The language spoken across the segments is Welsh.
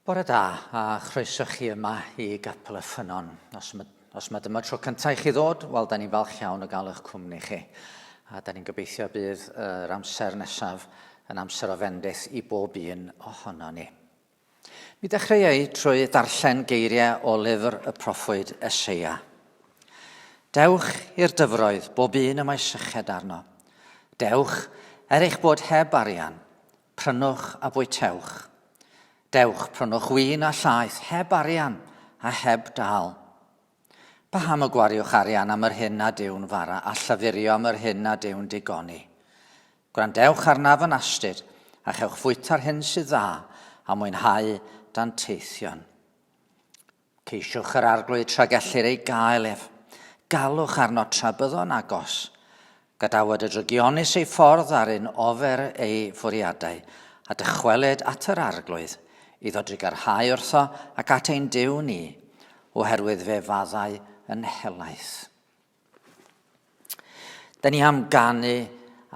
Bore da, a chroeso chi yma i Gapel y Ffynon. Os mae dyma tro cyntaf i chi ddod, wel, da ni'n falch iawn o gael eich cwmni chi. A da ni'n gobeithio bydd yr amser nesaf yn amser o fendith i bob un ohono ni. Mi dechreuai trwy darllen geiriau o lyfr y proffwyd Eseia. Dewch i'r dyfroedd, bob un y mae syched arno. Dewch eich bod heb arian, prynwch a bwytewch. Dewch, prynwch win a llaeth, heb arian a heb dal. Paham y gwariwch arian am yr hyn a dyw'n fara, a llyfurio am yr hyn a dyw'n digoni. Gwrandewch arnaf yn astyd, a chewch fwyta'r hyn sydd dda, a mwynhau dan teithion. Ceisiwch yr arglwydd tra gellir ei gael ef. Galwch arno tra byddwn agos. Gadawyd y drygionis ei ffordd ar un ofer ei fwriadau, a dychwelyd at yr arglwydd, iddo drigarhau wrtho ac at ein Duw ni, oherwydd fe faddau yn helaeth. Da ni am ganu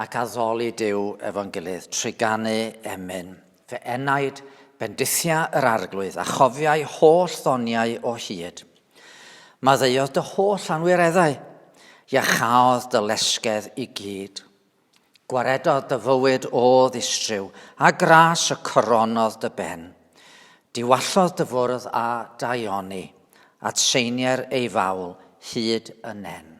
ac addoli Duw efo'n gilydd, trwy ganu emyn. Fe enaid bendithia yr arglwydd a chofiau holl ddoniau o hyd. Maddeuodd dy holl anwireddau, iachawdd dy lesgedd i gyd. Gwaredodd dy fywyd o ddistryw, a gras y coronodd dy ben. Diwallodd dy fwrdd a daioni, at seinier ei fawl hyd y nen.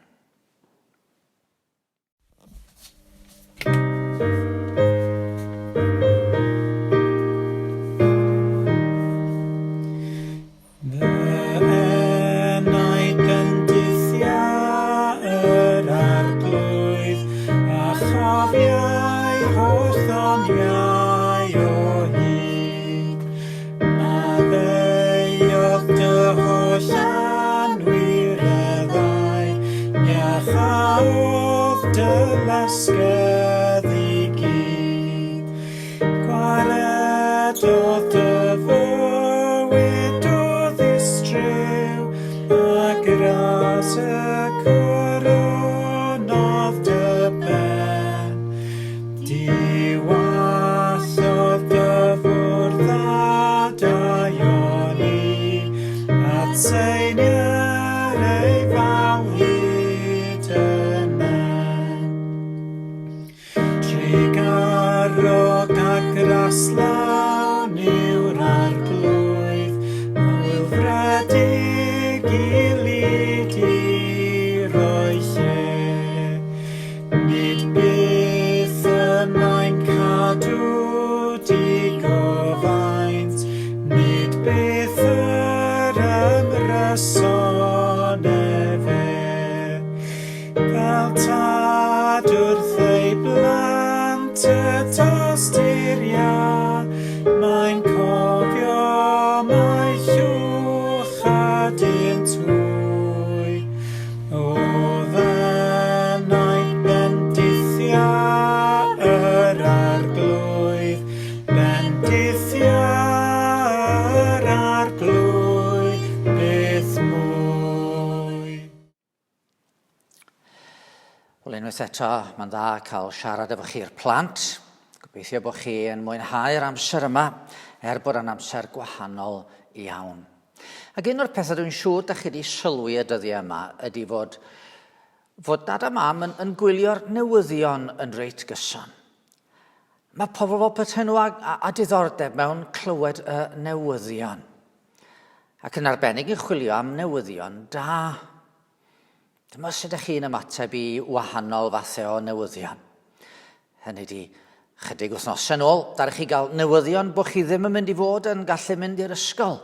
Unwaith eto, mae'n dda cael siarad efo chi'r plant. Gobeithio bod chi yn mwynhau'r amser yma, bod yn amser gwahanol iawn. Ac un o'r pethau dwi'n siŵr da chi wedi sylwi y dyddiau yma ydy fod dad a mam yn gwylio'r newyddion yn reit gyson. Mae pobl fel petai nhw a diddordeb mewn clywed y newyddion. Ac yn arbennig yn chwilio am newyddion da. Dyma sut ydych chi'n ymateb i wahanol fathau o newyddion. Hynny ydi, chydig wythnosau nôl, darech chi gael newyddion bod chi ddim yn mynd i fod yn gallu mynd i'r ysgol.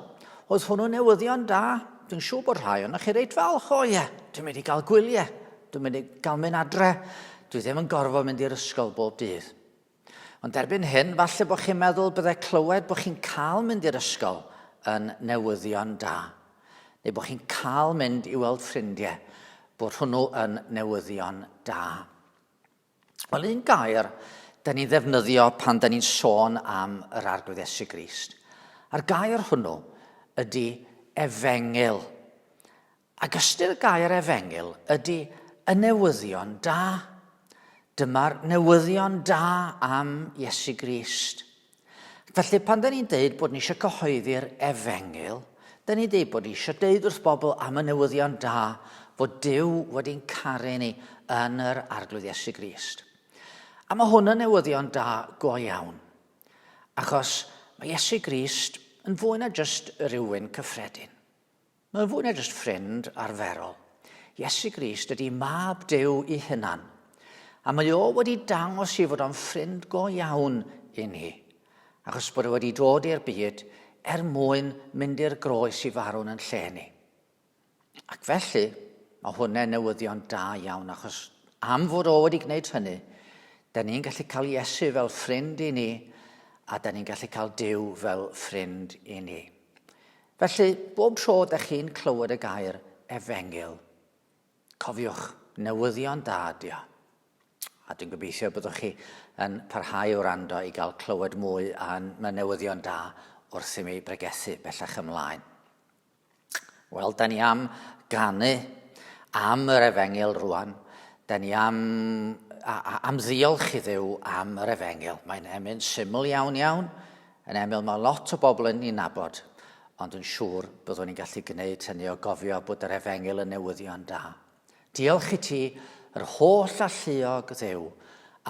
Oedd hwnnw newyddion da. Dwi'n siŵr bod rhai ond chi reit falch o ie. Dwi'n mynd i gael gwyliau. Dwi'n mynd i gael mynd adre. Dwi ddim yn gorfod mynd i'r ysgol bob dydd. Ond erbyn hyn, falle bod chi'n meddwl byddai clywed bod chi'n cael mynd i'r ysgol yn newyddion da. Neu bod chi'n cael mynd i weld ffrindiau, bod hwnnw yn newyddion da. Wel, un gair, da ni'n ddefnyddio pan da ni'n sôn am yr arglwydd Iesu Grist. A'r gair hwnnw ydy efengyl. Ac ystyr y gair efengyl ydy y newyddion da. Dyma'r newyddion da am Iesu Grist. Felly, pan da ni'n deud bod ni eisiau cyhoeddi'r efengil, da ni'n deud bod ni eisiau deud wrth bobl am y newyddion da fod Duw wedi'n caru ni yn yr arglwydd Iesu Grist. A mae hwn yn newyddion da go iawn, achos mae Iesu Grist yn fwy na jyst rhywun cyffredin. Mae'n fwy na jyst ffrind arferol. Iesu Grist ydy mab Duw i hunan, a mae o wedi dangos i fod o'n ffrind go iawn i ni, achos bod o wedi dod i'r byd mwyn mynd i'r groes i farw'n yn lle ni. Ac felly, mae hwnna'n newyddion da iawn, achos am fod o wedi gwneud hynny, da ni'n gallu cael Iesu fel ffrind i ni, a da ni'n gallu cael Duw fel ffrind i ni. Felly, bob tro ydych chi'n clywed y gair efengil, cofiwch, newyddion da ydi o. A dwi'n gobeithio byddwch chi yn parhau o rando i gael clywed mwy am y newyddion da wrth i mi bregethu bellach ymlaen. Wel, da ni am ganu am yr efengil rwan. Da ni am ddiolch i Dduw am yr efengil. Mae'n emyn syml iawn iawn, yn emyn mae lot o bobl yn ei nabod, ond yn siŵr byddwn ni'n gallu gwneud hynny o gofio bod yr efengil yn newyddion da. Diolch i ti, yr holl alluog Dduw,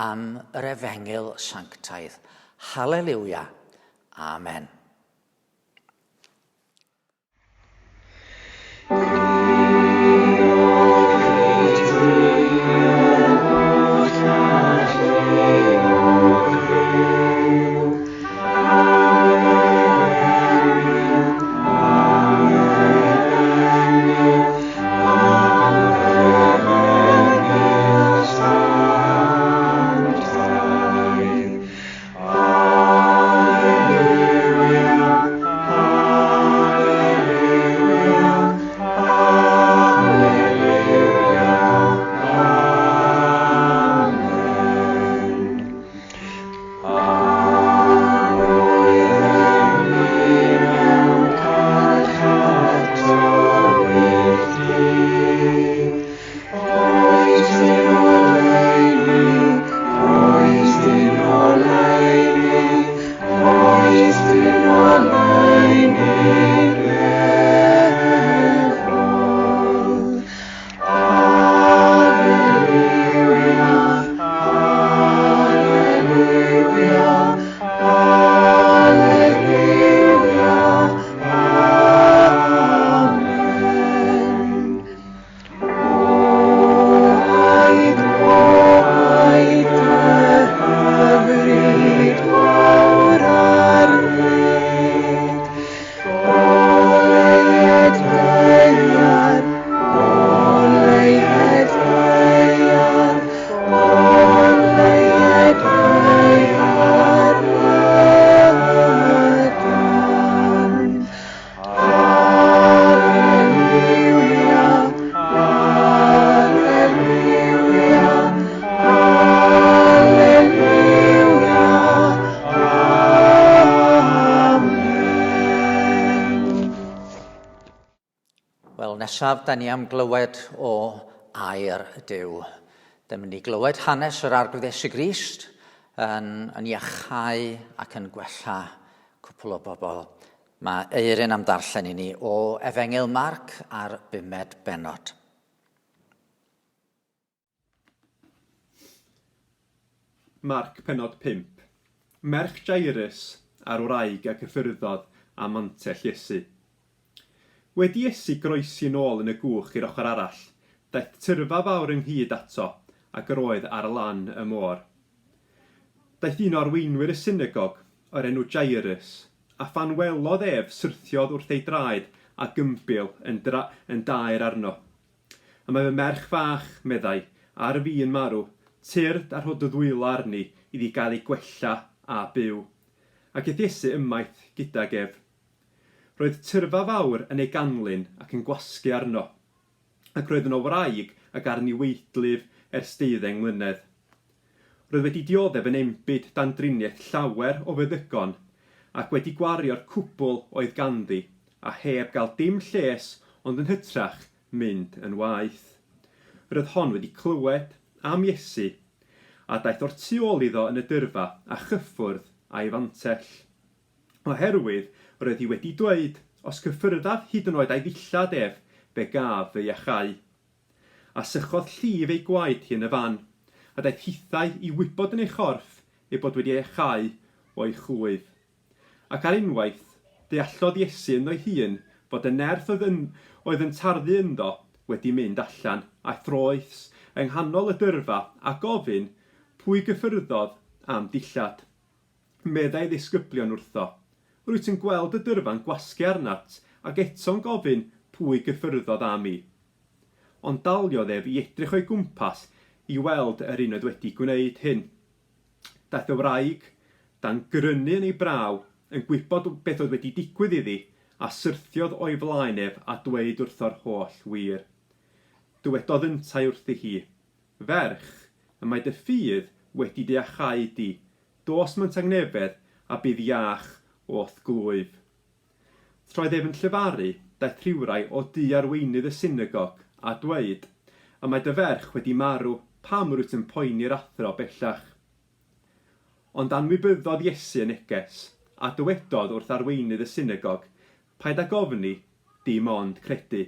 am yr efengil sanctaidd. Halleluia. Amen. Nesaf, da ni am glywed o air Duw. Da ni glywed hanes yr arglwydd Iesu Grist yn iachau ac yn gwella cwpl o bobl. Mae Eirin am darllen i ni o Efengil Marc ar 5 bennod. Marc pennod 5. Merch Jairus a'r wraig a cyffyrddodd a mantell Iesu. Wedi Iesu groesi nôl yn y gwch i'r ochr arall, daeth tyrfa fawr ynghyd ato ac yr oedd ar lan y môr. Daeth un o arweinwyr y synagog o'r enw Jairus, a phan welodd ef syrthiodd wrth ei draed a gymbil yn daer arno. A mae fy merch fach, meddai, ar fi yn marw, tyrd ar hod y ddwylo arni iddi gael ei gwella a byw. Ac eith Iesu ymaith gydag ef. Roedd tyrfa fawr yn ei ganlyn ac yn gwasgu arno, ac roedd yno wraig ac arni weidlyf ers 12 mlynedd. Roedd wedi dioddef yn embyd dan driniaeth llawer o feddygon, ac wedi gwario'r cwbl oedd ganddi, a heb gael dim lles ond yn hytrach mynd yn waeth. Roedd hon wedi clywed am Iesu, a daeth o'r tu ôl iddo yn y dyrfa a chyffwrdd a'i fantell. Oherwydd, roedd hi wedi dweud, os cyffyrdaf hyd yn oed ei ddillad ef, fe gaf fe iachau. A sychodd llif ei gwaed hi yn y fan, a daeth hithau i wybod yn ei chorff ei bod wedi iachau o'i chlwyf. Ac ar unwaith, deallodd Iesu ynddo'i hun fod y nerth oedd yn tarddu ynddo wedi mynd allan a throes yng nghanol y dyrfa a gofyn pwy gyffyrddodd am dillad. Meddai ddisgyblion wrtho. Rwyt ti'n gweld y dyrfa'n gwasgu arnat ac eto'n gofyn pwy gyffyrddodd am i. Ond daliodd ef i edrych o'i gwmpas i weld yr un oedd wedi gwneud hyn. Daeth y wraig, dan grynu yn ei braw, yn gwybod beth oedd wedi digwydd iddi, a syrthiodd o'i flaen ef a dweud wrtho'r holl wir. Dywedodd yntai wrthi hi, ferch, y mae dy ffydd wedi diachau di, dos mewn tangnefedd a bydd iach o'th glwyf. Troedd ef yn llyfaru, daeth rhywrai o du arweinydd y synagog a dweud, y mae dy ferch wedi marw, pam rwyt yn poeni'r athro bellach. Ond anwybyddodd Iesu y neges, a dywedodd wrth arweinydd y synagog, paid â gofni, dim ond credu.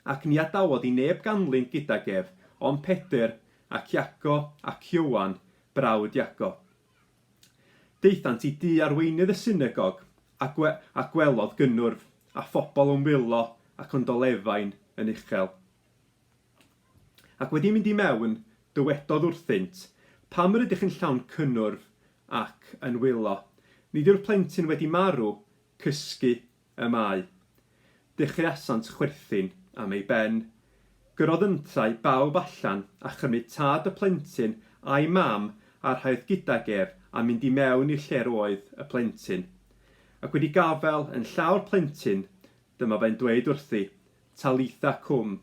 Ac ni adawodd i neb ganlyn gydag ef, ond Pedr ac Iago ac Ioan, brawd Iago. Deithant i du arweinydd y synagog a gwelodd gynnwrf a phobl yn wylo ac yn dolefain yn uchel. Ac wedi mynd i mewn, dywedodd wrthynt, pam rydych yn llawn cynnwrf ac yn wylo? Nid yw'r plentyn wedi marw, cysgu y mae. Dechreuasant chwerthin am ei ben. Gyrodd yntau bawb allan a chymryd tad y plentyn a'i mam a'r rhaid gydag ef a mynd i mewn i'r lle roedd y plentyn. Ac wedi gafel yn llawr plentyn, dyma fe'n dweud wrthi, talitha cwm,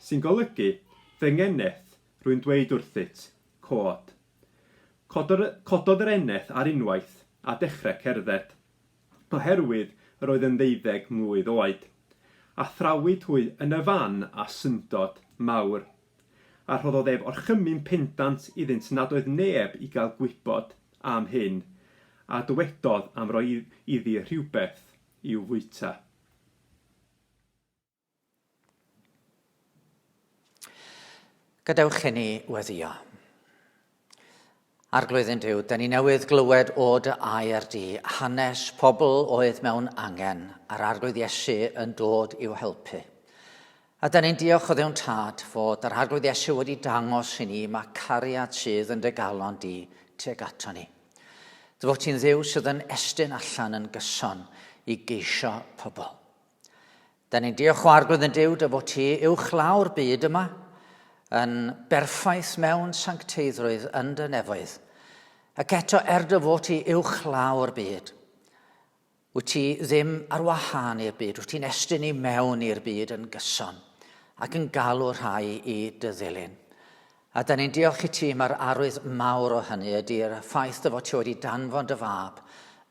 sy'n golygu, fy ngeneth, rwy'n dweud wrthyt, cod. Cododd yr eneth ar unwaith a dechrau cerdded, oherwydd yr oedd yn 12 mlwydd oed, a thrawyd hwy yn y fan a syndod mawr. A rhoddodd ef orchymyn pendant iddynt nad oedd neb i gael gwybod am hyn, a dywedodd am roi iddi rhywbeth i'w fwyta. Gadewch i ni weddio. Arglwydd yn Duw, da ni newydd glywed o dy air di, hanes pobl oedd mewn angen, a'r arglwydd Iesu yn dod i'w helpu. A da ni'n diolch o Dduw'n Tad fod yr arglwydd Iesu wedi dangos i ni mae cariad sydd yn dy galon di tuag ato ni. Dy fod ti'n Dduw sydd yn estyn allan yn gyson i geisio pobl. Da ni'n diolch o arglwydd yn Duw dy fod ti uwchlaw'r byd yma yn berffaith mewn sancteiddrwydd yn dy nefoedd. Ac eto dy fod ti uwchlaw'r byd. Wyt ti ddim ar wahân i'r byd, wyt ti'n estyn i mewn i'r byd yn gyson ac yn galw rhai i dy ddilyn. A da ni'n diolch i ti mae'r arwydd mawr o hynny ydy'r ffaith dy fod ti wedi danfon dy fab,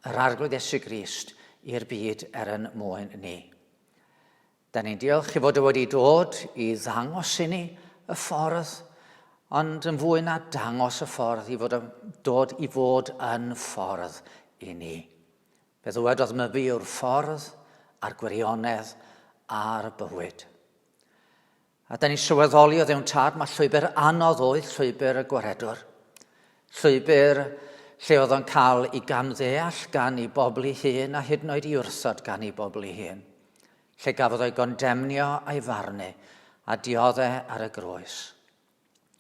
yr arglwydd Iesu Grist, i'r byd yn mwyn ni. Da ni'n diolch i fod wedi dod i ddangos i ni y ffordd, ond yn fwy na dangos y ffordd, i dod i fod yn ffordd i ni. Fe ddwedodd myfu yw'r ffordd, a'r gwirionedd, a'r bywyd. A da ni'n sylweddoli o Dduw'n Tad, mae llwybr anodd oedd llwybr y gwaredwr. Llwybr lle oedd o'n cael ei gamddeall gan ei bobl ei hun a hyd yn oed i wrthod gan ei bobl ei hun. Lle gafodd o'i gondemnio a'i farnu a dioddau ar y groes.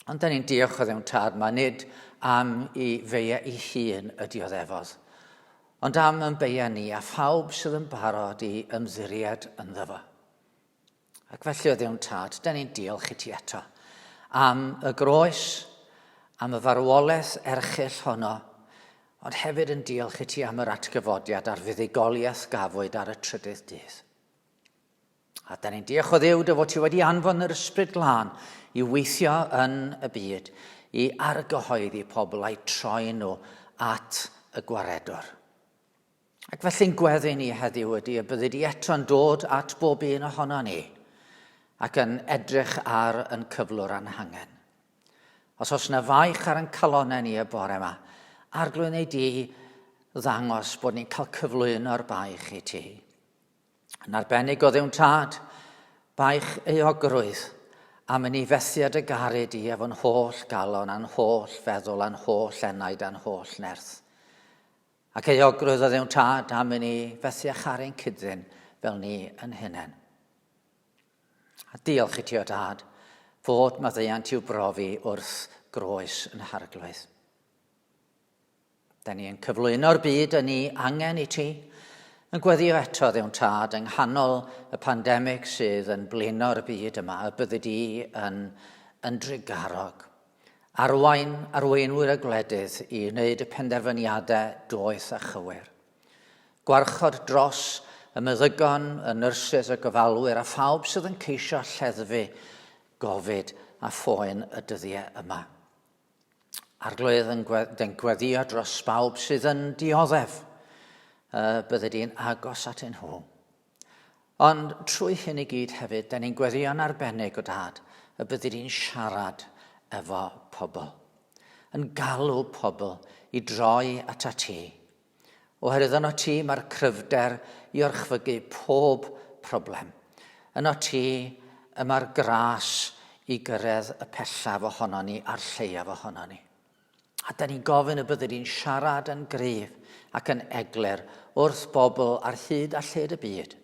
Ond da ni'n diolch o Dduw'n Tad, mae nid am ei feia ei hun y dioddefodd, ond am yn beia ni a phawb sydd yn barod i ymddiried ynddo fo. Ac felly o Dduw'n Tad, da ni'n diolch i ti eto am y groes, am y farwolaeth erchyll honno, ond hefyd yn diolch i ti am yr atgyfodiad a'r fuddugoliaeth gafwyd ar y trydydd dydd. A da ni'n diolch o Dduw dy fod ti wedi anfon yr ysbryd glân i weithio yn y byd, i argyhoeddi pobl a'i troi nhw at y gwaredwr. Ac felly'n gweddi ni heddiw ydy y byddi di eto'n dod at bob un ohono ni ac yn edrych ar yn cyflwr anhangen. Os oes yna faich ar yn calonau ni y bore yma, arglwydd neu di ddangos bod ni'n cael cyflwyno'r baich i ti. Yn arbennig o Dduw Tad, baich euogrwydd am yn ei fethiad y gared i efo'n holl galon, a'n holl feddwl, a'n holl enaid, a'n holl nerth. Ac euogrwydd o Dduw Tad am yn ei fethiau charu'n cydyn fel ni yn hunain. A diolch i ti o Dad fod maddeuant i'w brofi wrth groes yn harglwydd. Da ni yn cyflwyno'r byd yn ei angen i ti, yn gweddio eto Dduw Tad yng nghanol y pandemig sydd yn blino'r byd yma, y byddi di yn drigarog. Arweinwyr y gwledydd i wneud y penderfyniadau doeth a chywir. Gwarchod dros y meddygon, y nyrsys, y gofalwyr a phawb sydd yn ceisio lleddfu gofid a phoen y dyddiau yma. Arglwydd yn gweddio dros bawb sydd yn dioddef, bydde di'n agos at nhw. Ond trwy hyn i gyd hefyd, da ni'n gweddio'n arbennig o Dad, y bydde di'n siarad efo pobl, yn galw pobl i droi at ti. Oherwydd yno ti mae'r cryfder i orchfygu pob problem. Yno ti mae'r gras i gyrraedd y pellaf ohono ni a'r lleiaf ohono ni. A da ni'n gofyn y bydde di'n siarad yn gryf ac yn eglur wrth bobl ar hyd a lled y byd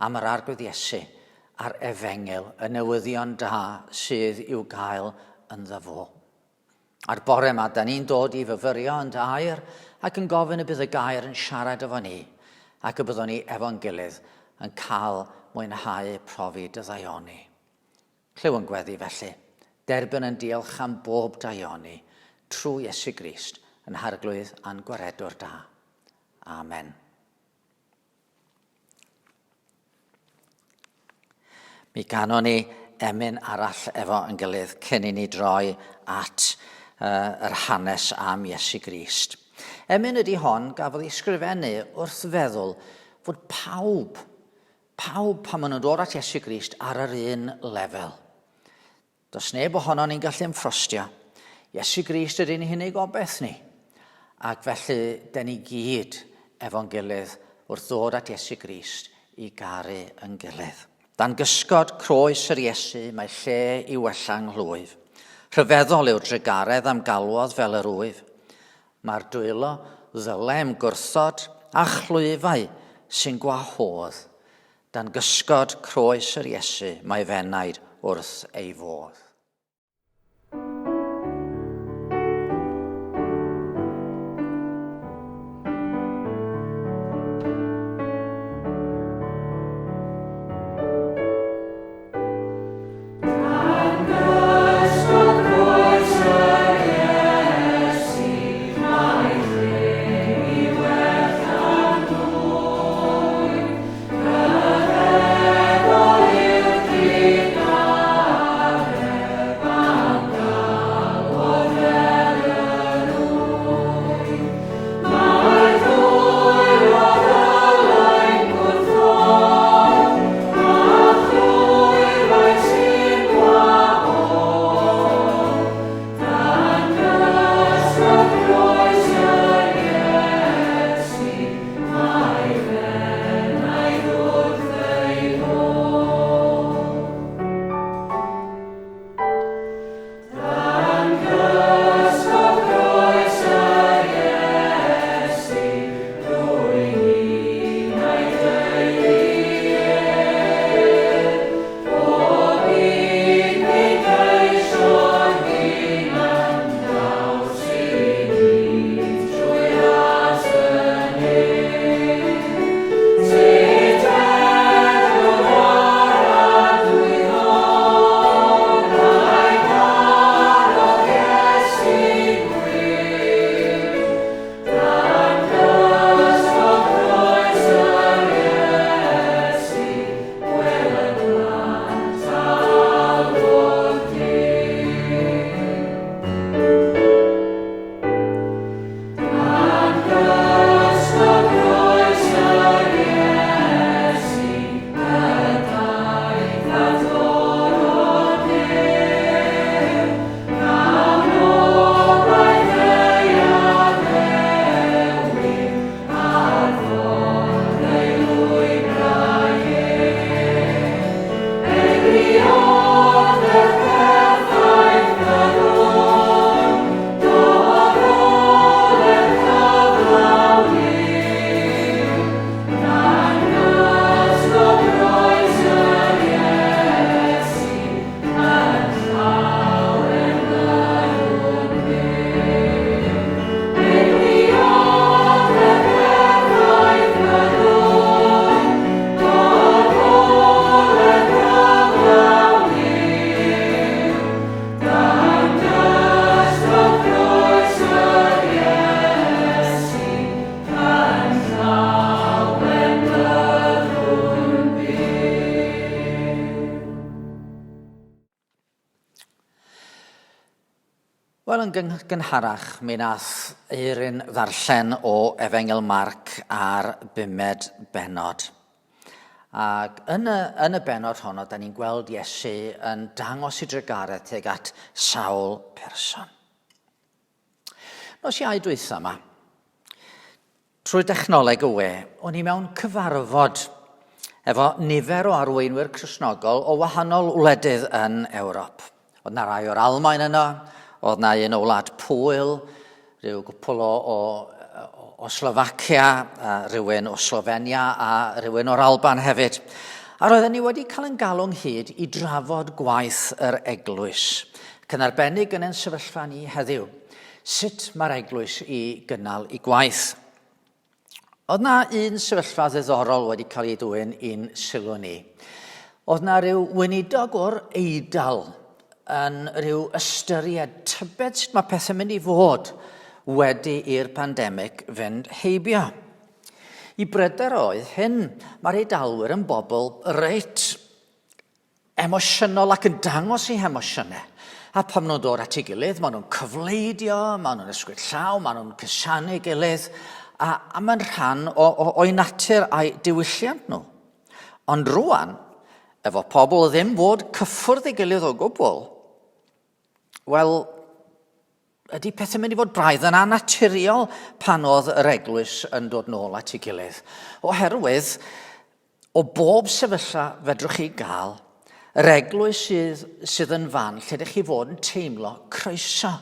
am yr arglwydd Iesu a'r efengil, y newyddion da sydd i'w gael yn ddyfo. A'r bore yma, da ni'n dod i fyfyrio yn dair ac yn gofyn y bydd y gair yn siarad efo ni ac y byddwn ni efo'n gilydd yn cael mwynhau profi dy ddaioni. Clyw yn gweddi felly, derbyn yn diolch am bob daioni, trwy Iesu Grist yn harglwydd a'n gwaredwr da. Amen. Mi ganon ni emyn arall efo yn gilydd cyn i ni droi at yr hanes am Iesu Grist. Emyn ydy hon gafodd ei sgrifennu wrth feddwl fod pawb pan maen nhw'n dod at Iesu Grist ar yr un lefel. Does neb ohono ni'n gallu ymffrostio. Iesu Grist ydy'n unig obeth ni. Ac felly, da ni gyd efo'n gilydd wrth ddod at Iesu Grist i garu yn gilydd. Dan gysgod croes yr Iesu mae lle i wella nghlwyf. Rhyfeddol yw'r drygaredd am galwodd fel yr wyf. Mae'r dwylo ddylem gwrthod a chlwyfau sy'n gwahodd. Dan gysgod croes yr Iesu mae fenaid wrth ei fodd. yn gynharach, mi nath Eirin ddarllen o Efengil Marc ar 5 benod. Ac yn y benod honno, da ni'n gweld Iesu yn dangos I drygaraeth tuag at sawl person. Nos Iau dwytha yma, trwy dechnoleg y we, o'n I mewn cyfarfod efo nifer o arweinwyr Cristnogol o wahanol wledydd yn Ewrop. Oedd na rai o'r Almaen yno, oedd na un o Wlad Pwyl, rhyw gwpl o Slovacia, rhywun o Slovenia a rhywun o'r Alban hefyd. A roedden ni wedi cael yn galw ynghyd I drafod gwaith yr eglwys. Yn arbennig yn ein sefyllfa ni heddiw. Sut mae'r eglwys I gynnal I gwaith? Oedd na un sefyllfa ddiddorol wedi cael ei dwyn i'n sylw ni. Oedd na ryw weinidog o'r Eidal yn rhyw ystyried tybed sut mae pethau'n mynd I fod wedi i'r pandemig fynd heibio. I bryder oedd hyn, mae'r Eidalwyr yn bobl reit emosiynol ac yn dangos eu emosiynau. A pam nhw'n dod at ei gilydd, maen nhw'n cyfleidio, maen nhw'n ysgwyd llaw, maen nhw'n cysianu gilydd, a mae'n rhan o'i natur a'i diwylliant nhw. Ond rwan, efo pobl ddim fod cyffwrdd ei gilydd o gwbl, wel, ydy pethau'n mynd I fod braidd yn annaturiol pan oedd yr eglwys yn dod nôl at ei gilydd. Oherwydd, o bob sefyllfa fedrwch chi gael, yr eglwys sydd yn fan, lle ydych chi fod yn teimlo croeso,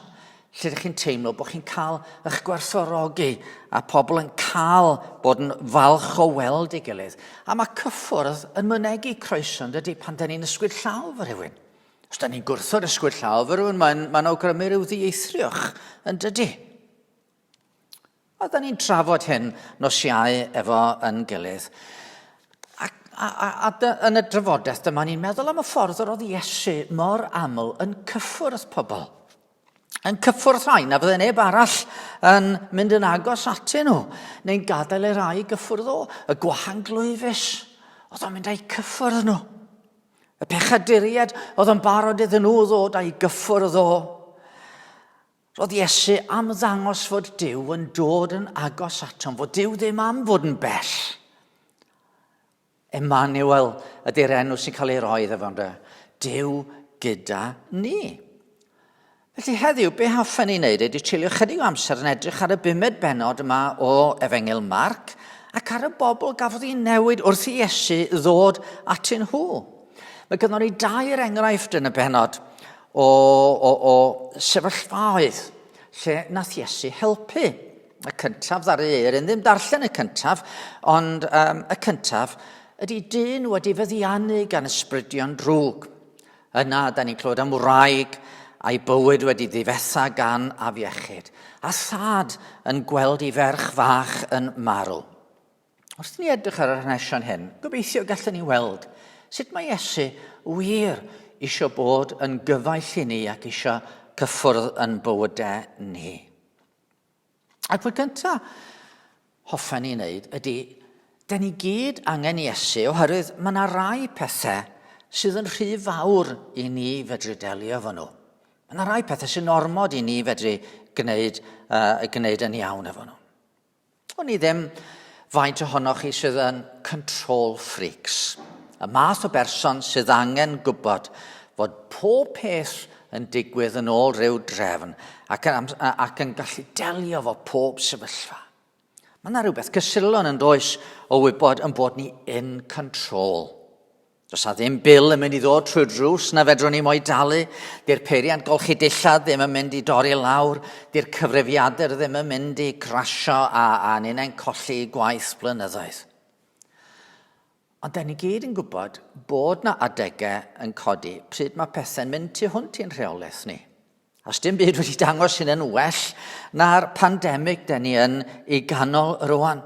lle ydych chi'n teimlo bod chi'n cael eich gwerthfawrogi a pobl yn cael bod yn falch o weld ei gilydd. A mae cyffwrdd yn mynegu croeso, dydy, pan da ni'n ysgwyd llaw fy rhywun. Os da ni'n gwrthod ysgwyd llaw fy rhywun, mae'n awgrymu rhyw ddieithrioch yn dydy. A da ni'n trafod hyn nos Iau efo yn gilydd. A yn y drafodaeth dyma ni'n meddwl am y ffordd oedd Iesu mor aml yn cyffwrdd pobl. Yn cyffwrdd rhain, a fydde neb arall yn mynd yn agos atyn nhw, neu'n gadael ei rai gyffwrdd o, y gwahanglwyfus. Oedd o'n mynd â'i cyffwrdd nhw. Y pechaduriad oedd yn barod iddyn nhw ddod â'i gyffwrdd o. Roedd Iesu am ddangos fod Duw yn dod yn agos atom, fod Duw ddim am fod yn bell. Emmanuel ydy'r enw sy'n cael ei roi efo ynddo. Duw gyda ni. Felly heddiw, be hoffen I wneud ydy treulio chydig o amser yn edrych ar y 5 benod yma o Efengil Marc ac ar y bobl gafodd ei newid wrth I Iesu ddod atyn nhw. Mae gynnon ni 2 enghraifft yn y benod o sefyllfaoedd lle nath Iesu helpu. Y cyntaf ddaru Eirin ddim darllen y cyntaf, ond y cyntaf ydy dyn wedi feddiannu gan ysbrydion drwg. Yna, da ni'n clywed am wraig a'i bywyd wedi ddifetha gan afiechyd. A thad yn gweld ei ferch fach yn marw. Os ni edrych ar yr hanesion hyn, gobeithio gallwn ni weld sut mae Iesu wir isio bod yn gyfaill I ni ac isio cyffwrdd yn bywydau ni. Ac fwy gyntaf hoffen I wneud ydy, da ni gyd angen Iesu oherwydd mae yna rai pethau sydd yn rhy fawr I ni fedru delio efo nhw. Mae yna rai pethau sy'n ormod I ni fedru gwneud yn iawn efo nhw. O'n I ddim faint ohonoch chi sydd yn control freaks. Y math o berson sydd angen gwybod fod pob peth yn digwydd yn ôl rhyw drefn ac yn gallu delio fo pob sefyllfa. Mae yna rhywbeth cysilon yn does o wybod yn bod ni in control. Does na ddim bil yn mynd I ddod trwy'r drws na fedrwn ni mo'i dalu. Di'r peiriant golchi dillad ddim yn mynd I dorri lawr. Di'r cyfrifiadur ddim yn mynd I crasio a ni'n ein colli gwaith blynyddoedd. Ond da ni gyd yn gwybod bod na adegau yn codi pryd mae pethau'n mynd tu hwnt i'n rheolaeth ni. Os dim byd wedi dangos hyn yn well na'r pandemig da ni yn ei ganol rwan.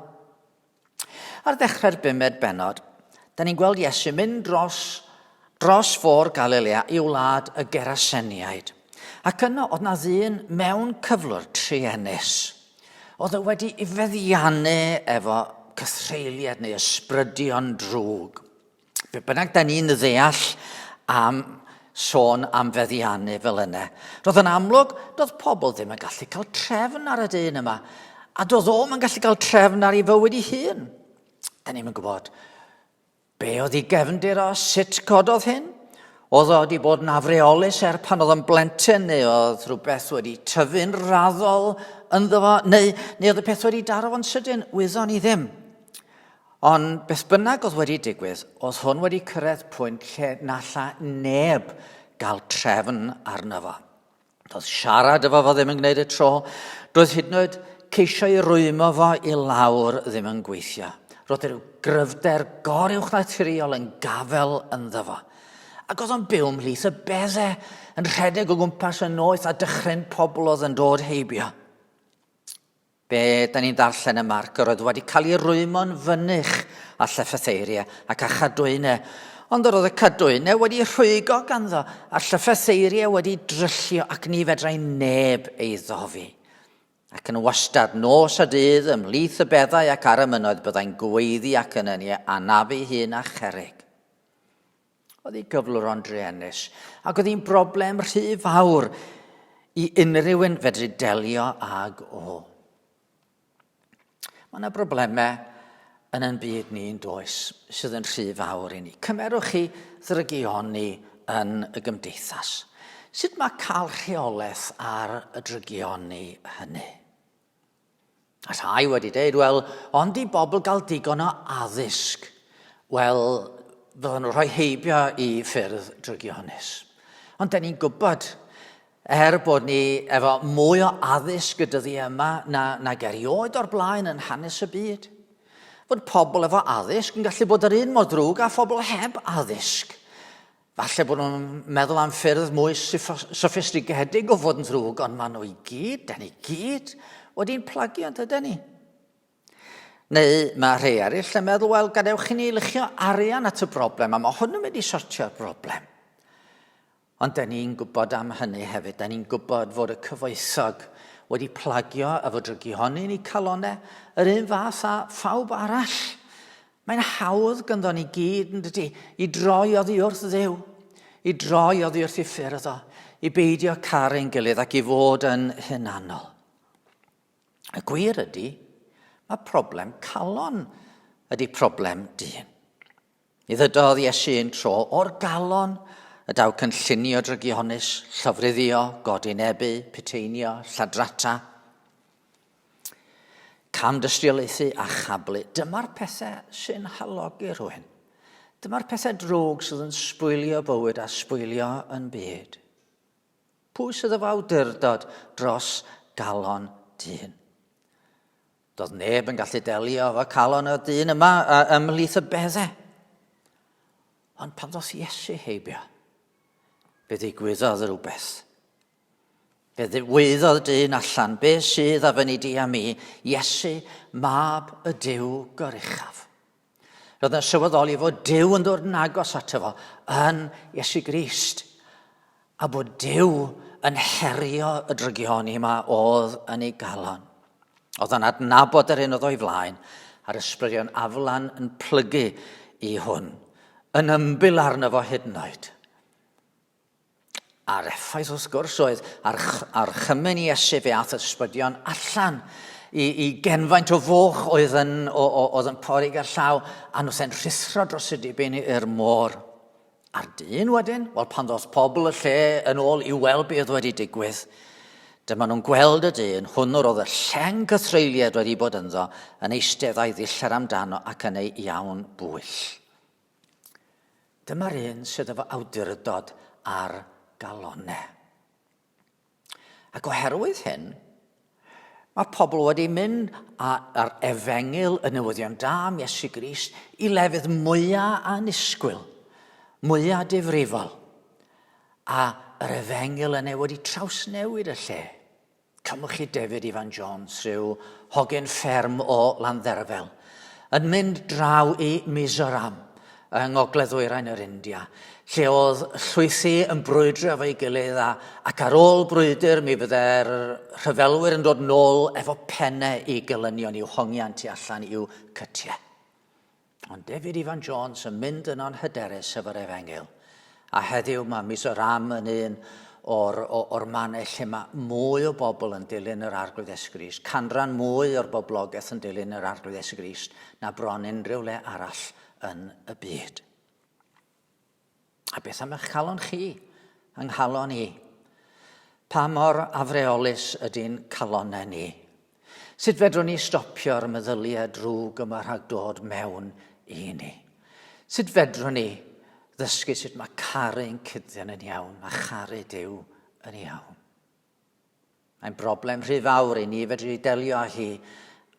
Ar ddechrau'r 5 benod, da ni'n gweld Iesu mynd dros fôr Galilea I wlad y Geraseniaid. Ac yno oedd na ddyn mewn cyflwr triennus. Oedd e wedi I feddiannu efo cythreiliad neu ysbrydion drwg. Be bynnag da ni'n ddeall am sôn am feddiannu fel yna. Roedd yn amlwg, doedd pobl ddim yn gallu cael trefn ar y dyn yma, a doedd o'm yn gallu cael trefn ar ei fywyd ei hun. Da ni'n gwybod be oedd ei gefndir o, sut gododd hyn? Oedd o wedi bod yn afreolus pan oedd yn blentyn, neu oedd rhywbeth wedi tyfu'n raddol ynddo fo, neu oedd y peth wedi daro fo'n sydyn, wyddon ni ddim. Ond beth bynnag oedd wedi digwydd, oedd hwn wedi cyrraedd pwynt lle na alla neb gael trefn arno fo. Doedd siarad efo fo ddim yn gwneud y tro, doedd hyd yn oed ceisio i rwymo fo i lawr ddim yn gweithio. Roedd rhyw gryfder goruwch naturiol yn gafel ynddo fo. Ac oedd o'n byw ymhlith y beddau yn rhedeg o gwmpas y noeth a dychryn pobl oedd yn dod heibio. Be, da ni'n darllen y Marc, oedd wedi cael ei rwymo'n fynych a llyffetheiriau ac a chadwynau. Ond roedd y cadwynau wedi rhwygo ganddo a llyffetheiriau wedi dryllio ac ni fedrai neb ei ddofi. Ac yn wastad nos a dydd ymhlith y beddau ac ar y mynoedd byddai'n gweiddi ac yn yni anafu hun a cherig. Oedd ei gyflwr o'n druenus, ac oedd hi'n broblem rhy fawr i unrhyw un fedru delio ag o. Mae yna broblemau yn ein byd ni'n does sydd yn rhy fawr i ni. Cymerwch chi ddrygioni yn y gymdeithas. Sut mae cael rheolaeth ar y drygioni hynny? A rhai wedi dweud, wel, ond i bobl gael digon o addysg. Wel, fydden nhw rhoi heibio i ffyrdd drygionus. Ond da ni'n gwybod, bod ni efo mwy o addysg y dyddi yma nag erioed o'r blaen yn hanes y byd. Fod pobl efo addysg yn gallu bod yr un mor drwg a phobl heb addysg. Falle bod nhw'n meddwl am ffyrdd mwy soffistigedig o fod yn drwg, ond maen nhw i gyd, da ni gyd, wedi'n plagio yn dydyn ni. Neu mae rhai eraill yn meddwl, wel, gadewch chi ni luchio arian at y broblem, a mae hwn yn mynd i sortio'r broblem. Ond da ni'n gwybod am hynny hefyd. Da ni'n gwybod fod y cyfoethog wedi plagio efo drygioni ni calonau yr un fath a phawb arall. Mae'n hawdd ganddo ni gyd yn dydy i droi oddi wrth Dduw, i droi oddi wrth ei ffyrdd o, i beidio caru'n gilydd ac i fod yn hunanol. Y gwir ydy, mae problem calon ydy problem dyn. I ddydodd Iesu un tro o'r galon y daw cynllunio drygionus, llofruddio, godinebu, piteinio, lladrata, camdystiolaethu a chablu. Dyma'r pethau sy'n halogi rhywun. Dyma'r pethau drwg sydd yn sbwylio bywyd a sbwylio yn byd. Pwy sydd efo awdurdod dros galon dyn? Doedd neb yn gallu delio efo calon y dyn yma ymhlith y beddau. Ond pan ddoth Iesu heibio, fe ddigwyddodd rhywbeth. Fe ddigwyddodd dyn allan, be sydd a fyny di am i, Iesu, mab y Duw goruchaf. Roedd yn sylweddoli fod Duw yn dod yn agos ato fo yn Iesu Grist, a bod Duw yn herio y drygioni yma oedd yn ei galon. Oedd yn adnabod yr un oedd o'i flaen, a'r ysbrydion aflan yn plygu i hwn, yn ymbil arno fo hyd yn oed. A'r effaith wrth gwrs oedd ar chymen Iesu fe ath ysbrydion allan i genfaint o foch oedd yn porig ar llaw, a nhw'n yn rhithro dros y dibyn i'r môr. A'r dyn wedyn, wel pan ddoth pobl y lle yn ôl i weld be oedd wedi digwydd, dyma nhw'n gweld y dyn, hwn oedd y lleng cythreiliad wedi bod ynddo, yn eisteddau ddillad amdano ac yn ei iawn bwyll. Dyma'r un sydd efo awdurdod ar galonau. Ac oherwydd hyn, mae pobl wedi mynd ar efengil y newyddion da am Iesu Grist i lefydd mwyaf anisgwyl, mwyaf difrifol. A yr efengil yna wedi trawsnewid y lle. Cymwch chi David Ifan Jones, rhyw hogyn fferm o Landderfel, yn mynd draw i Mizoram, yng ngogledd-ddwyrain yr India, lle oedd llwythi yn brwydro efo'i gilydd ac ar ôl brwydr mi fydde'r rhyfelwyr yn dod nôl efo pennau i gelynion i'w hongiant i allan i'w cytiau. Ond David Ifan Jones yn mynd yno'n hyderus efo'r efengil A heddiw mae mis o Ram yn un o'r mannau lle mae mwy o bobl yn dilyn yr arglwydd Iesu Grist. Canran mwy o'r boblogaeth yn dilyn yr arglwydd Iesu Grist na bron unrhyw le arall yn y byd. A beth am eich calon chi, yng nghalon ni? Pa mor afreolus ydy'n calonau ni? Sut fedrwn ni stopio'r meddyliau drwg yma rhag dod mewn i ni? Sut fedrwn ni ddysgu sut mae caru'n cuddion yn iawn, mae charu Duw yn iawn? Mae'n broblem rhy fawr i ni fedru delio â hi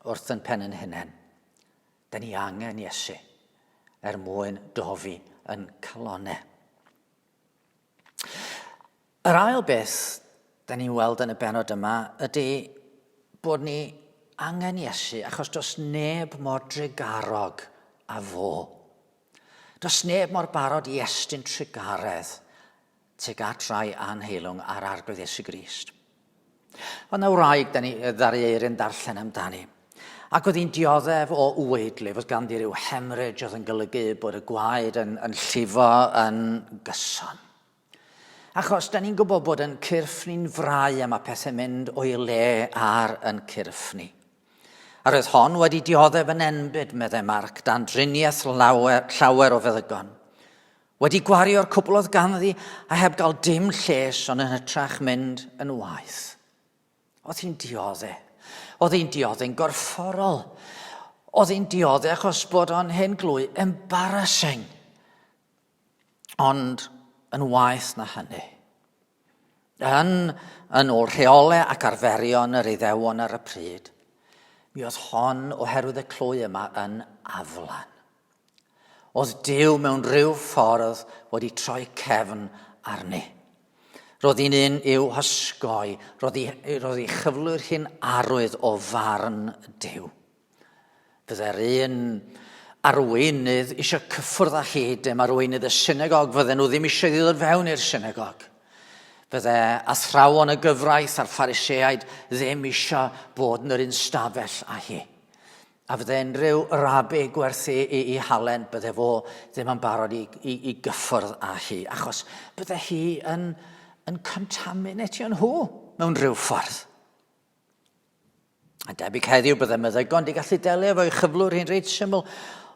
wrth yn pen yn hunain. Da ni angen Iesu mwyn dofi yn calonau. Yr ail beth da ni'n weld yn y benod yma ydy bod ni angen Iesu achos does neb mor drigarog a fo. Does neb mor barod i estyn trigaredd tuag at rai anheilwng ar arglwydd Iesu Grist. Ond na wraig da ni ddari Eirin darllen amdani. Ac oedd hi'n dioddef o weidlu, oedd ganddi ryw hemorrhage oedd yn golygu bod y gwaed yn llifo yn gyson. Achos da ni'n gwybod bod yn cyrff ni'n frau am a pethau mynd o'i le ar yn cyrff ni. A roedd hon wedi dioddef yn enbyd, meddai Marc, dan driniaeth llawer o feddygon. Wedi gwario'r cwbl oedd ganddi a heb gael dim lles ond yn hytrach mynd yn waith. Oedd hi'n dioddau. Oedd hi'n dioddau'n gorfforol. Oedd hi'n dioddau achos bod o'n hyn glwy embarrassing. Ond yn waith na hynny. Yn ôl rheolau ac arferion yr Iddewon ar y pryd, mi oedd hon oherwydd y clwy yma yn aflan. Oedd Duw mewn rhyw ffordd wedi troi cefn arni. Roedd hi'n un i'w hysgoi, roedd hi chyflwyr hi'n arwydd o farn Duw. Byddai'r un arweinydd eisiau cyffwrdd â hi, dim arweinydd y synagog, fydden nhw ddim eisiau ddod fewn i'r synagog. Byddai athrawon y gyfraith a'r Phariseaid ddim eisiau bod yn yr un stafell â hi. A byddai unrhyw rabi gwerthu i halen, byddai fo ddim yn barod i gyffwrdd â hi, achos byddai hi yn contaminatio nhw mewn rhyw ffordd. A debyg heddiw byddai meddygon di gallu delio efo'i chyflwr hi'n reit syml,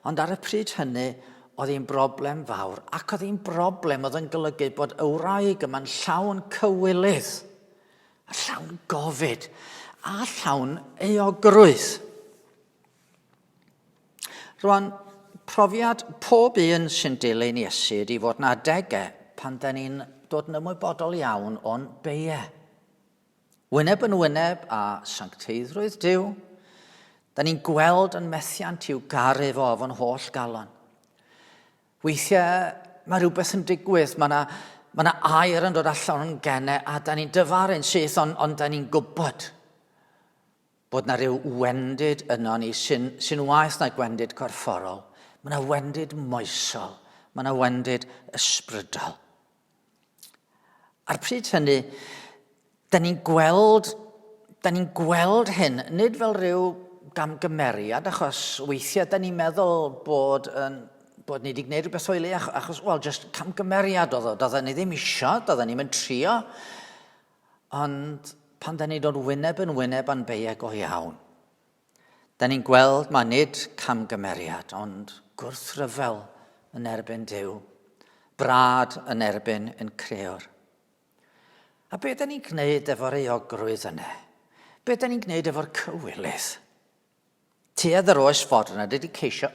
ond ar y pryd hynny, oedd hi'n broblem fawr, ac oedd hi'n broblem oedd yn golygu bod y wraig yma'n llawn cywilydd, a llawn gofid, a llawn euogrwydd. Rwan, profiad pob un sy'n dilyn Iesu ydi fod na adegau pan da ni'n dod yn ymwybodol iawn o'n beiau. Wyneb yn wyneb a sancteiddrwydd Duw, da ni'n gweld yn methiant i'w garu fo fo'n holl galon. Weithiau mae rhywbeth yn digwydd, mae yna air yn dod allan o'n gennau a da ni'n dyfaru'n syth, ond da ni'n gwybod bod yna rhyw wendid yno ni sy'n waeth na gwendid corfforol. Mae yna wendid moesol, mae yna wendid ysbrydol. Ar pryd hynny, da ni'n gweld hyn, nid fel rhyw gamgymeriad, achos weithiau da ni'n meddwl bod ni wedi gwneud rhywbeth o'i le, achos, just camgymeriad oedd o. Doedden ni ddim isio, doedden ni'n mynd trio. Ond pan da ni dod wyneb yn wyneb a'n beiau go iawn, da ni'n gweld mae nid camgymeriad, ond gwrthryfel yn erbyn Duw, brad yn erbyn yn crewr. A beth da ni'n gwneud efo'r euogrwydd yna? Beth da ni'n gwneud efo'r cywilydd? Tuedd yr oes ffordd yna, dydy ceisio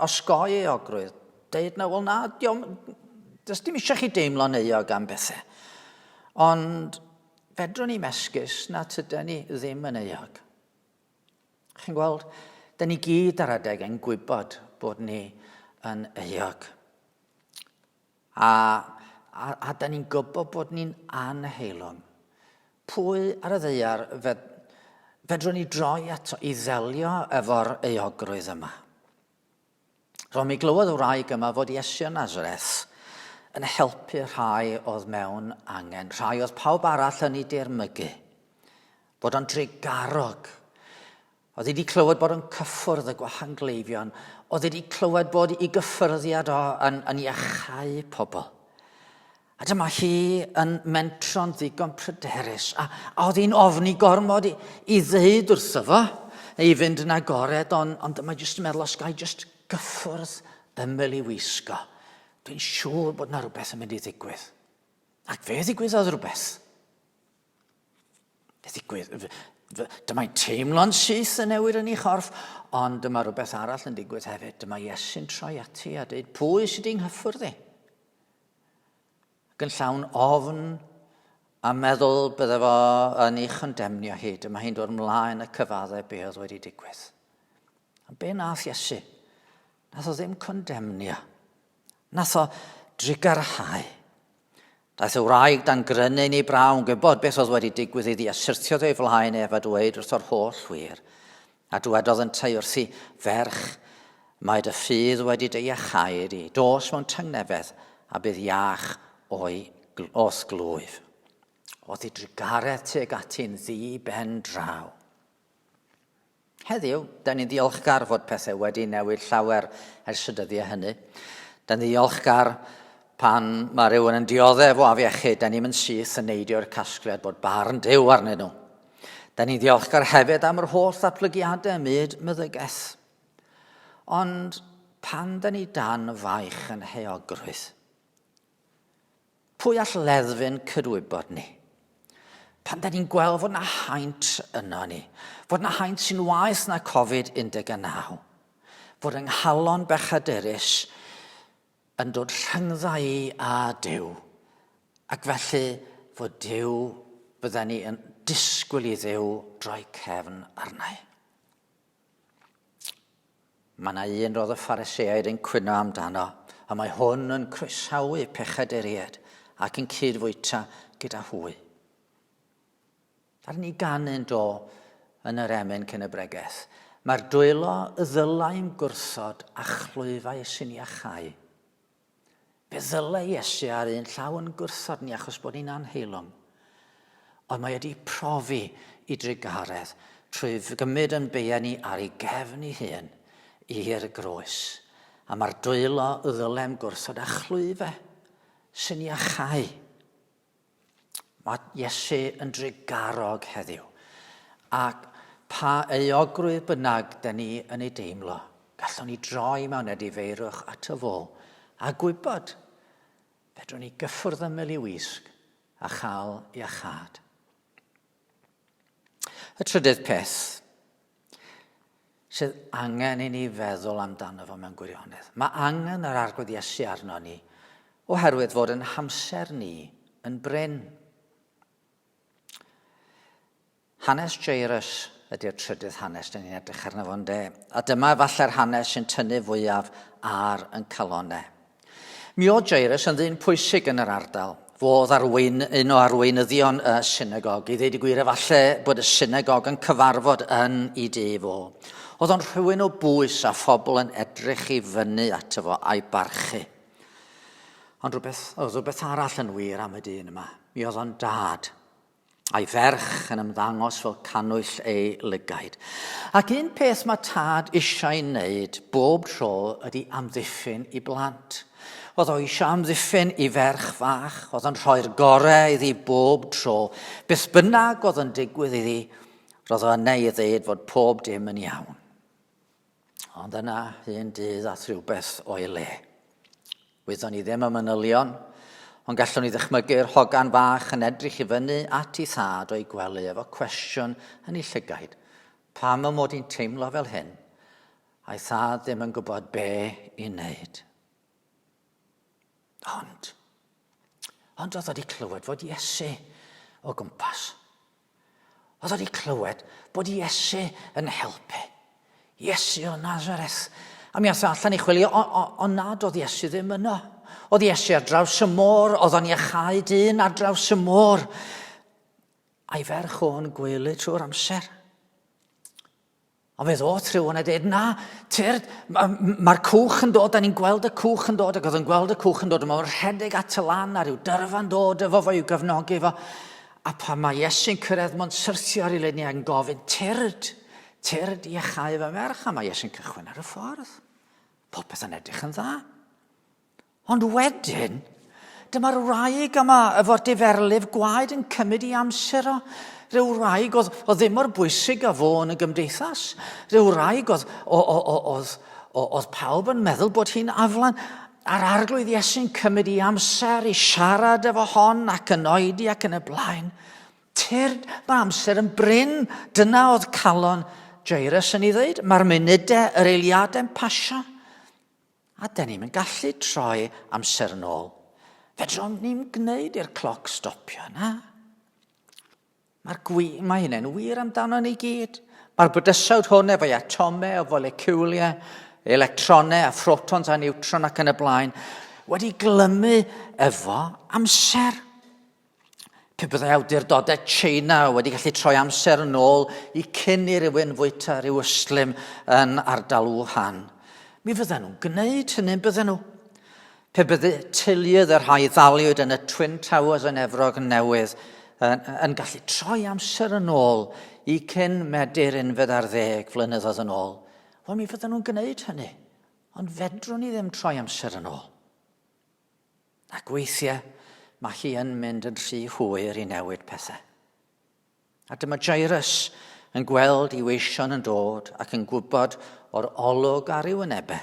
osgoi euogrwydd. Deud na, wel na, does dim eisiau chi deimlo'n euog am bethau. Ond fedrwn ni mesgus na tydyn ni ddim yn euog. Chi'n gweld, da ni gyd ar adeg yn gwybod bod ni yn euog. A da ni'n gwybod bod ni'n anheilwng. Pwy ar y ddeiar fedrwn ni droi ato i ddelio efo'r euogrwydd yma? Rwy'n mi glywed y wraig yma fod Iesu o Nazareth yn helpu rhai oedd mewn angen. Rhai oedd pawb arall yn ei dirmygu. Bod o'n drigarog. Oedd wedi clywed bod o'n cyffwrdd y gwahangleifion. Oedd wedi clywed bod ei gyffyrddiad yn iachau pobl. A dyma hi yn mentro'n ddigon pryderus. A oedd hi'n ofni gormod i ddeud wrtho fo, i fynd yn agored, ond dyma jyst yn meddwl os gai jyst gyffwrdd ymyl i wisgo. Dwi'n siŵr bod na rhywbeth yn mynd i ddigwydd. Ac fe ddigwyddodd rhywbeth. Dyma'n teimlo'n syth yn newid yn ei chorff, ond dyma rhywbeth arall yn digwydd hefyd. Dyma Iesu'n troi ati a dweud, pwy sydd di'n hyffwrdd i? Ac yn llawn ofn a meddwl bydde fo yn ei chondemnio hi. Dyma hi'n dod ymlaen y cyfaddau be oedd wedi digwydd. A be nath Iesu? Nath o ddim condemnio. Nath o drigarhau. Daeth y wraig dan grynu ni brawn gwybod beth oedd wedi digwydd iddi a syrthiodd ei flaen ef a dweud wrth o'r holl wir. A dwedodd yn tei wrthi, ferch, mae dy ffydd wedi dy iachau di. Dos mewn tyngnefedd a bydd iach os glwyf. Oedd ei drigaredd tuag ati'n ddi ben draw. Heddiw, da ni'n ddiolchgar fod pethau wedi newid llawer ers y dyddiau hynny. Da ni'n ddiolchgar pan mae rhywun yn dioddef o afiechyd, da ni'n mynd syth yn neidio'r casgliad bod barn Duw arnyn nhw. Da ni'n ddiolchgar hefyd am yr holl ddatblygiadau myd meddygaeth. Ond pan da ni dan faich yn heogrwydd, pwy all leddfu'n cydwybod ni? Pan da ni'n gweld fod na haint yno ni, fod na haint sy'n waeth na Covid-19, fod yng nghalon bechadurus yn dod rhyngdda i a Duw, ac felly fod Duw bydden ni yn disgwyl i Dduw droi cefn arnau. Mae yna un roedd y Phariseaid yn cwyno amdano, a mae hwn yn croesawu pechaduriaid ac yn cydfwyta gyda hwy. Ar ni ganyn do yn yr emyn cyn y bregaeth, mae'r dwylo y ddylai'n gwrthod a chlwyfau sy'n iachau. Fe ddylai Iesu ar un llaw yn gwrthod ni achos bod ni'n anheilwng. Ond mae wedi profi i drigaredd trwy gymryd yn beia ni ar ei gefn ei hun i'r groes. A mae'r dwylo y ddylai'n gwrthod a chlwyfau sy'n iachau. Mae Iesu yn drigarog heddiw. Ac pa euogrwydd bynnag da ni yn ei deimlo, gallwn ni droi mewn edifeirwch at y fo a gwybod fedrwn ni gyffwrdd ymyl i wisg a chael iachad. Y trydydd peth sydd angen i ni feddwl amdano fo mewn gwirionedd. Mae angen yr arglwydd Iesu arno ni oherwydd fod yn hamser ni yn bryn. Hanes Jairus ydy'r trydydd hanes da ni'n edrych arno fo'n de. A dyma falle'r hanes sy'n tynnu fwyaf ar yn calonnau. Mi oedd Jairus yn ddyn pwysig yn yr ardal. Fodd un o arweinyddion y synagog. I ddeud y gwir efallai bod y synagog yn cyfarfod yn ei de fo. Oedd o'n rhywun o bwys a phobl yn edrych i fyny ato fo a'i barchu. Ond oedd rhywbeth arall yn wir am y dyn yma. Mi oedd o'n dad. A'i ferch yn ymddangos fel canwyll ei lygaid. Ac un peth mae tad eisiau wneud bob tro ydy amddiffyn i blant. Oedd o eisiau amddiffyn i ferch fach, oedd o'n rhoi'r gorau iddi bob tro. Beth bynnag oedd yn digwydd iddi, roedd o yna i ddeud fod pob dim yn iawn. Ond yna un dydd ath rhywbeth o'i le. Wyddon ni ddim y manylion, ond gallwn ni ddychmygu'r hogan fach yn edrych i fyny at ei thad o'i gwely efo cwestiwn yn ei llygaid. Pam y mod i'n teimlo fel hyn? A'i thad ddim yn gwybod be i wneud. Ond oedd wedi clywed fod Iesu o gwmpas. Oedd wedi clywed bod Iesu yn helpu. Iesu o Nazareth. A mi ath allan i chwilio, ond nad oedd Iesu ddim yno. Oedd Iesu ar draws y môr, oedd o'n iachau dyn ar draws y môr. A'i ferch o'n gwely trwy'r amser. Ond fe ddoth rhywun a dweud, na, tyrd, mae'r cwch yn dod, da ni'n gweld y cwch yn dod, ac oedd yn gweld y cwch yn dod, mae'n rhedeg at y lan a rhyw dyrfa'n dod efo fo i'w gefnogi fo. A pan mae Iesu'n cyrraedd, mae'n syrthio ar ei luni ac yn gofyn, tyrd iachau fy merch, a mae Iesu'n cychwyn ar y ffordd. Popeth yn edrych yn dda. Ond wedyn, dyma'r wraig yma efo'r diferlif gwaed yn cymryd i amser o. Ryw wraig oedd ddim mor bwysig a fo yn y gymdeithas. Ryw wraig oedd pawb yn meddwl bod hi'n aflan. A'r arglwydd Iesu'n cymryd i amser i siarad efo hon ac yn oedi ac yn y blaen. Mae amser yn bryn. Dyna oedd calon Jairus yn ei ddweud. Mae'r munudau, yr eiliadau yn pasio. A dyn ni'n gallu troi amser yn ôl. Fedrwn ni'n gwneud i'r cloc stopio, na? Mae hynny'n wir amdano ni gyd. Mae'r bydysawd hwn efo'i atomau, o foleciwliau, electronau a photons a neutron ac yn y blaen wedi glymu efo amser. Pe byddai awdurdodau China wedi gallu troi amser yn ôl i cyn i rywun fwyta ryw yslim yn ardal Wuhan. Mi fydden nhw'n gwneud hynny, bydden nhw. Pe bydde teuluodd yr rhai ddaliwyd yn y Twin Towers yn Efrog Newydd yn gallu troi amser yn ôl i cyn Medi'r 11 flynyddoedd yn ôl. Wel, mi fydden nhw'n gwneud hynny, ond fedrwn ni ddim troi amser yn ôl. Ac weithiau, mae hi yn mynd yn rhy hwyr i newid pethau. A dyma Jairus yn gweld i weision yn dod ac yn gwybod o'r olwg ar ei wynebau.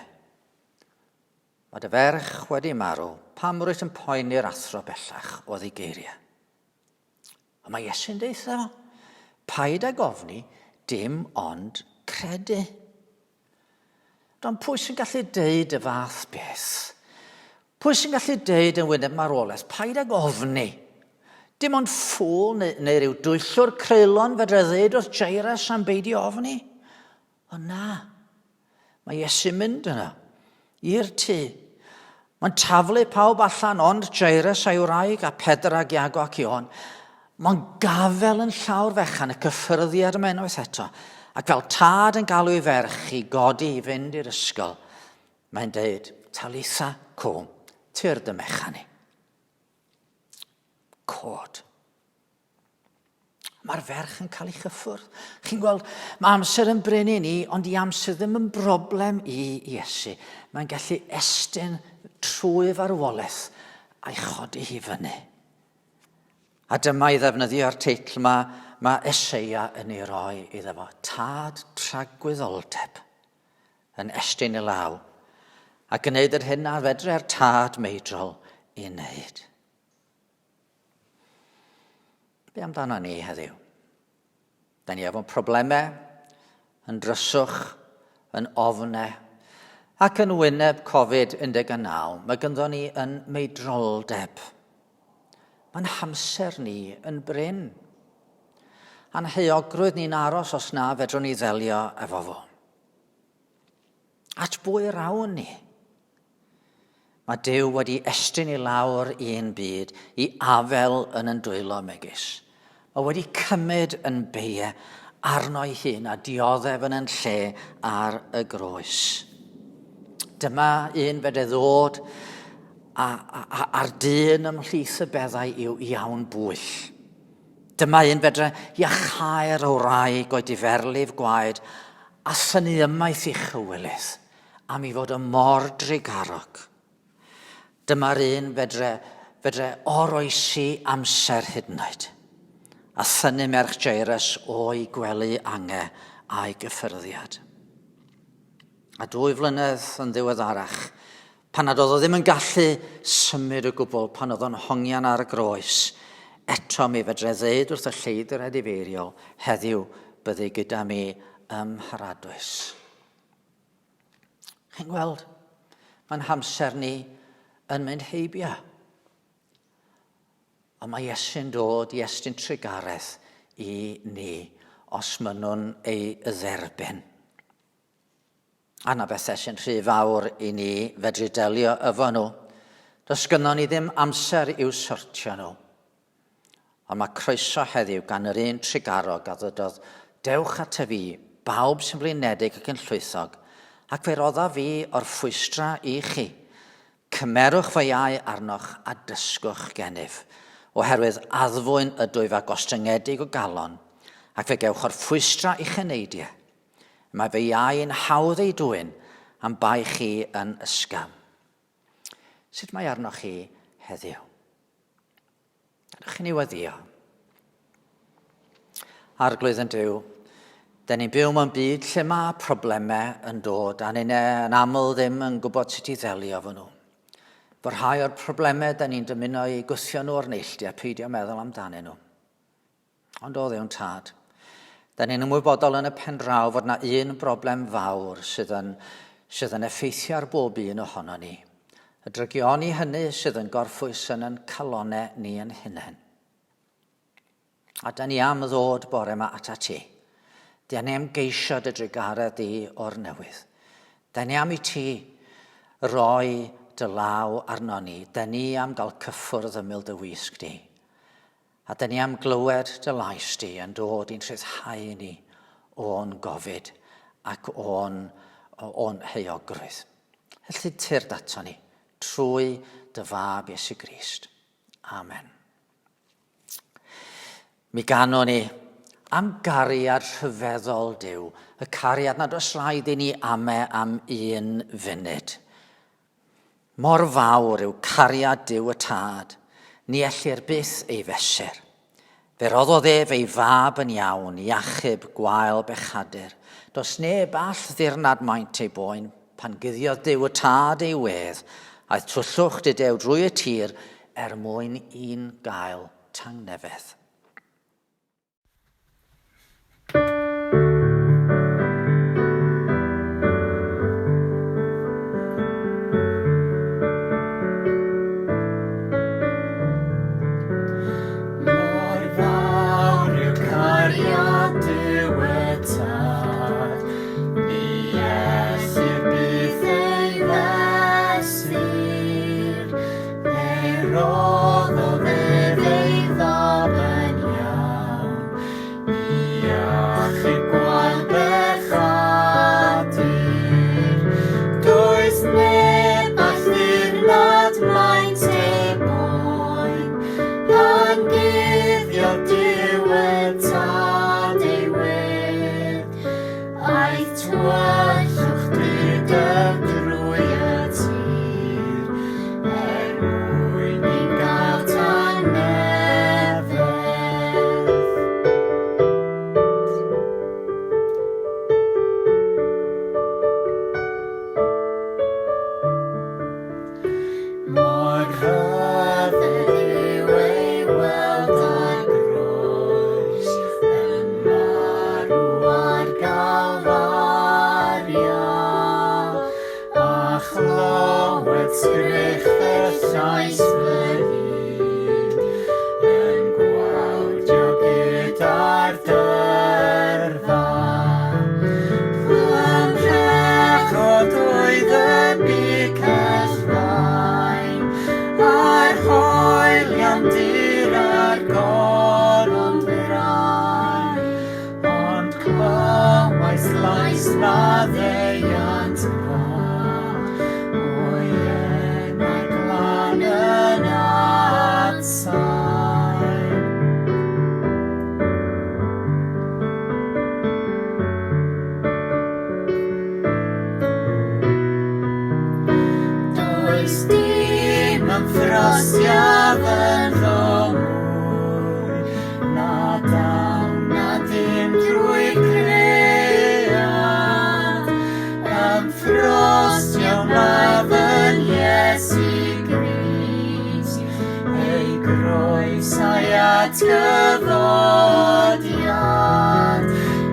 Mae dy ferch wedi marw, pam rwyt yn poeni'r athro bellach oedd ei geiriau. A mae Iesu'n deitha fo, paid ag ofni dim ond credu. Ond pwy sy'n gallu deud y fath beth? Pwy sy'n gallu deud yn wyneb marwolaeth, paid ag ofni? Dim ond ffwl neu ryw dwyllwr creulon fedra ddeud wrth Jairus am beidio ofni? O na, mae Iesu'n mynd yna, i'r tŷ. Mae'n taflu pawb allan, ond Jairus a'i wraig a Pedr ag Iago ac Ioan. Mae'n gafel yn llawr fechan y cyffyrddiad yma unwaith eto. Ac fel tad yn galw ei ferch i godi i fynd i'r ysgol, mae'n deud, Talitha kum, tyr dy mechan i. Cod. Mae'r ferch yn cael ei chyffwrdd. Chi'n gweld, mae amser yn bryn i ni, ond i amser ddim yn broblem i Iesu. Mae'n gallu estyn trwy farwolaeth a'i chodi hi fyny. A dyma i ddefnyddio'r teitl mae Eseia yn ei roi iddo fo. Tad tragwyddoldeb yn estyn i law a gwneud yr hyn a fedre'r tad meidrol i wneud. Be amdano ni heddiw? Da ni efo problemau, yn dryswch, yn ofnau, ac yn wyneb Covid-19. Mae gynddon ni yn meidroldeb. Mae'n hamser ni yn bryn. A'n heogrwydd ni'n aros os na fedrwn ni ddelio efo fo. At bwy rawn ni? Mae Duw wedi estyn i lawr un byd i afel yn ein dwylo megis. Mae wedi cymryd yn beie arno ei hun a dioddef yn yn lle ar y groes. Dyma un fedre ddod a'r dyn ymhlith y beddau i'w iawn bwyll. Dyma un fedre iachau'r wraig o'i diferlif gwaed a thynnu ymaith i chywilydd am ei fod y mor drigarog. Dyma'r un fedre oroesi amser hyd yn oed a thynnu merch Jairus o'i gwely angau a'i gyffyrddiad. A 2 flynedd yn ddiweddarach, pan nad oedd o ddim yn gallu symud o gwbl, pan oedd o'n hongian ar y groes, eto mi fedre ddeud wrth y lleidr adifeiriol, heddiw byddu gyda mi ymharadwys. Chi'n gweld, mae'n hamser ni yn mynd heibio. Ond mae Iesu'n dod i estyn trigareth i ni os maen nhw'n ei dderbyn. A na bethau sy'n rhy fawr i ni fedru delio efo nhw. Does gynnon ni ddim amser i'w sortio nhw. Ond mae croeso heddiw gan yr un trigarog a ddydodd, dewch at y fi, bawb sy'n blinedig ac yn llwythog, ac fe rodda fi o'r ffwystra i chi. Cymerwch fy iau arnoch a dysgwch gennyf, oherwydd addfwyn ydw i fa gostyngedig o galon, ac fe gewch o'r ffwystra i'ch yneidiau. Mae fy iau yn hawdd ei dwyn am bai chi yn ysgam. Sut mae arnoch chi heddiw? Gallwch ni weddio. Arglwydd yn Duw, da ni'n byw mewn byd lle mae problemau yn dod a ni'n yn aml ddim yn gwybod sut i ddelio efo nhw. Fy rhai o'r problemau da ni'n dymuno i gwthio nhw o'r neilltu a peidio meddwl amdanyn nhw. Ond o Dduw'n Tad, da ni'n ymwybodol yn y pen draw fod yna un broblem fawr sydd yn effeithio ar bob un ohono ni. Y drygioni hynny sydd yn gorffwys yn calonau ni yn hunain. A da ni am ddod bore yma ata ti. Da ni am geisio dy drigaredd di o'r newydd. Da ni am i ti roi dy law arno ni. Da ni am gael cyffwrdd ymyl dy wisg di. A da ni am glywed dy lais di yn dod i'n rhyddhau ni o'n gofid ac o'n heuogrwydd. Felly tyr dato ni trwy dy fab Iesu Grist. Amen. Mi ganon ni am gariad rhyfeddol Duw, y cariad nad oes rhaid i ni ame am un funud. Mor fawr yw cariad Duw y Tad, ni ellir byth ei fesur. Fe roddodd fe'i fab yn iawn, iachub gwael bechadur. Does neb all ddirnad maint ei boen, pan guddiodd Duw y Tad ei wedd, aeth twllwch dy Duw drwy y tir mwyn un gael tangnefedd.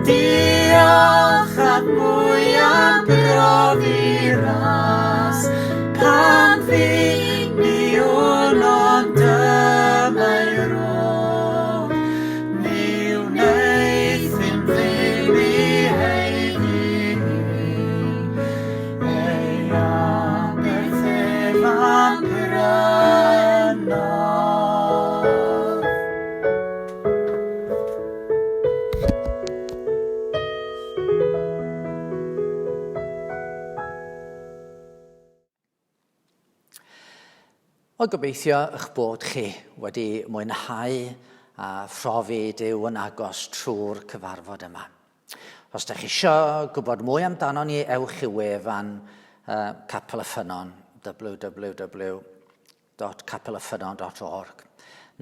Diolch at mwy am brofi ras, pan fi ni o'n dymau ro. Ni wneud ddim ddim i heiddi, ei aberthef am bryno. O gobeithio eich bod chi wedi mwynhau a phrofi Duw yn agos trwy'r cyfarfod yma. Os ydych chi eisiau gwybod mwy amdano ni, ewch i wefan Capel y Ffynon, www.capelyffynon.org.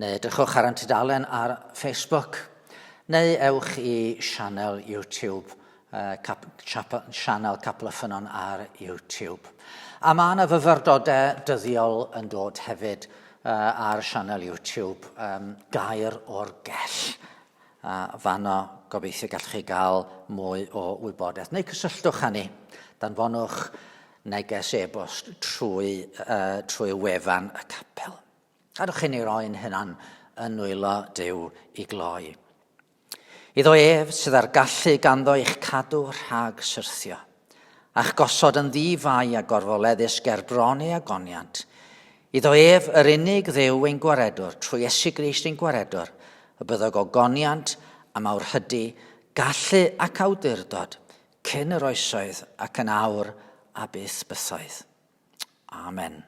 neu edrychwch ar ein tudalen ar Facebook, neu ewch i sianel YouTube, sianel Capel y Ffynon ar YouTube. A mae yna fyfyrdodau dyddiol yn dod hefyd ar sianel YouTube, Gair o'r Gell. Fanno gobeithio gallwch chi gael mwy o wybodaeth. Neu cysylltwch â ni, danfonwch neges e-bost trwy wefan y capel. Gadwch chi ni roi'n hynna'n yn nwylo Duw i gloi. Iddo ef sydd ar gallu ganddo i'ch cadw rhag syrthio, a'ch gosod yn ddifau a gorfoleddus ger bron a goniant. Iddo ef yr unig Dduw ein gwaredwr, trwy Iesu Grist ein gwaredwr, y byddog o goniant a mawrhydi, gallu ac awdurdod, cyn yr oesoedd ac yn awr a byth bythoedd. Amen.